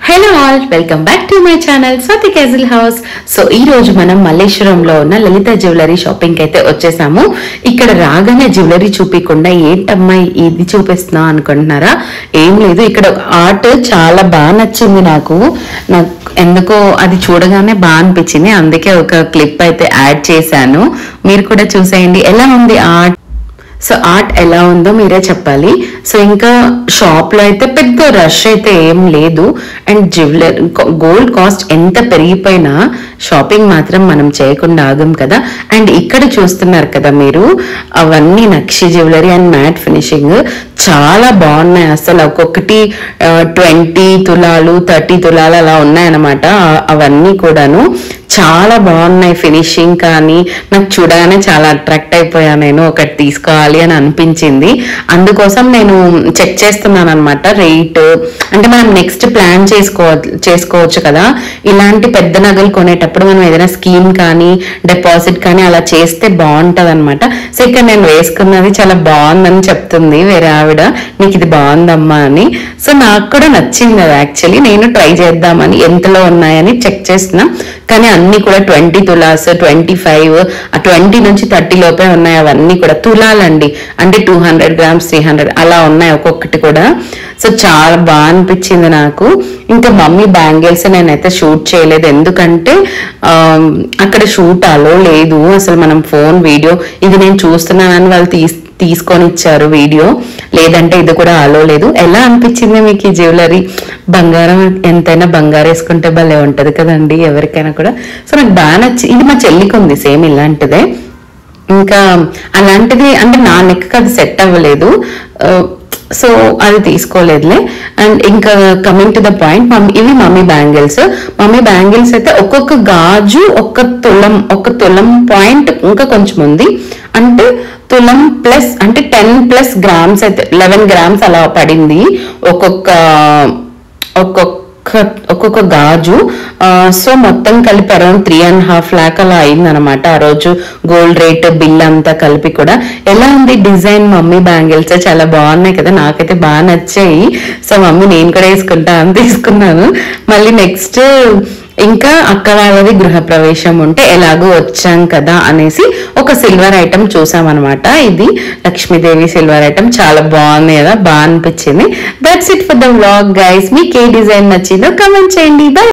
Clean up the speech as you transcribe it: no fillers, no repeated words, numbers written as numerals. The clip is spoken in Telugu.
Hello all, welcome back to my channel Swathi castle house. So ఈ రోజు మనం మల్లేశ్వరంలో ఉన్న లలిత జ్యువెలరీ షాపింగ్ అయితే వచ్చేసాము. ఇక్కడ రాగానే జ్యువెలరీ చూపించకుండా ఏంటమ్మాయి ఇది చూపిస్తున్నావు అనుకుంటున్నారా? ఏం లేదు, ఇక్కడ ఆర్ట్ చాలా బాగా నచ్చింది నాకు ఎందుకో అది చూడగానే బాగా అనిపించింది. అందుకే ఒక క్లిప్ అయితే యాడ్ చేశాను, మీరు కూడా చూసేయండి ఎలా ఉంది ఆర్ట్. సో ఆర్ట్ ఎలా ఉందో మీరే చెప్పాలి. సో ఇంకా షాప్ లో అయితే పెద్ద రష్ అయితే ఏం లేదు. అండ్ జ్యువెలరీ గోల్డ్ కాస్ట్ ఎంత పెరిగిపోయినా షాపింగ్ మాత్రం మనం చేయకుండా ఆగం కదా. అండ్ ఇక్కడ చూస్తున్నారు కదా మీరు, అవన్నీ నక్షి జ్యువెలరీ అండ్ మ్యాట్ ఫినిషింగ్ చాలా బాగున్నాయి. అసలు ఒక్కొక్కటి 20 తులాలు 30 తులాలు అలా ఉన్నాయన్నమాట. అవన్నీ కూడాను చాలా బాగున్నాయి. ఫినిషింగ్ కానీ నాకు చూడగానే చాలా అట్రాక్ట్ అయిపోయాను. నేను ఒకటి తీసుకోవాలి అని అనిపించింది, అందుకోసం నేను చెక్ చేస్తున్నాను అనమాట రేట్. అంటే మనం నెక్స్ట్ ప్లాన్ చేసుకోవచ్చు కదా. ఇలాంటి పెద్ద నగలు కొనేటప్పుడు మనం ఏదైనా స్కీమ్ కానీ డిపాజిట్ కానీ అలా చేస్తే బాగుంటది అనమాట. సో ఇక్కడ నేను వేసుకున్నది చాలా బాగుందని చెప్తుంది వేరే ఆవిడ, నీకు ఇది బాగుందమ్మా అని. సో నాకు కూడా నచ్చింది అది. యాక్చువల్లీ నేను ట్రై చేద్దామని ఎంతలో ఉన్నాయని చెక్ చేస్తున్నా, కానీ అన్ని కూడా 20 తులాస్ 25 20 నుంచి 30 లోపే ఉన్నాయి. అవన్నీ కూడా తులాలండి, అంటే 200 గ్రామ్స్ 300 అలా ఉన్నాయి ఒక్కొక్కటి కూడా. సో చాలా బాగా అనిపించింది నాకు. ఇంకా మమ్మీ బ్యాంగిల్స్ నేనైతే షూట్ చేయలేదు, ఎందుకంటే అక్కడ షూట్ అలో లేదు అసలు. మనం ఫోన్ వీడియో ఇది నేను చూస్తున్నానని వాళ్ళు తీసుకొని ఇచ్చారు వీడియో, లేదంటే ఇది కూడా అలో లేదు. ఎలా అనిపించింది మీకు ఈ జ్యువెలరీ? బంగారం ఎంతైనా బంగారం వేసుకుంటే భలే ఉంటది కదండి ఎవరికైనా కూడా. సో నాకు బాగా నచ్చింది. ఇది మా చెల్లికి ఉంది సేమ్ ఇలాంటిదే. ఇంకా అలాంటిది అంటే నా నెక్కి అది సెట్ అవ్వలేదు, సో అది తీసుకోలేదులే. అండ్ ఇంకా కమింగ్ టు ద పాయింట్, ఇవి మమ్మీ బ్యాంగిల్స్. మమ్మీ బ్యాంగిల్స్ అయితే ఒక్కొక్క గాజు ఒక తులం పాయింట్ ఇంకా కొంచెం ఉంది, అంటే తులం ప్లస్ అంటే 10+ గ్రామ్స్ అయితే 11 గ్రామ్స్ అలా పడింది ఒక్కొక్క గాజు. సో మొత్తం కలిపి అరౌండ్ 3.5 lakh అలా అయింది అనమాట ఆ రోజు. గోల్డ్ రేట్ బిల్ అంతా కలిపి కూడా. ఎలా ఉంది డిజైన్? మమ్మీ బ్యాంగిల్స్ చాలా బాగున్నాయి కదా, నాకైతే బాగా నచ్చాయి. సో మమ్మీ నేను కూడా వేసుకుంటా అని తీసుకున్నాను. మళ్ళీ నెక్స్ట్ ఇంకా అక్క వాళ్ళది గృహప్రవేశం ఉంటే ఎలాగో వచ్చాం కదా అనేసి ఒక సిల్వర్ ఐటమ్ చూసామన్నమాట. ఇది లక్ష్మీదేవి సిల్వర్ ఐటమ్ చాలా బాగుంది కదా, బాగా అనిపించింది. That's it for the vlog guys. మీకు ఏ డిజైన్ నచ్చిందో కమెంట్ చేయండి. బై.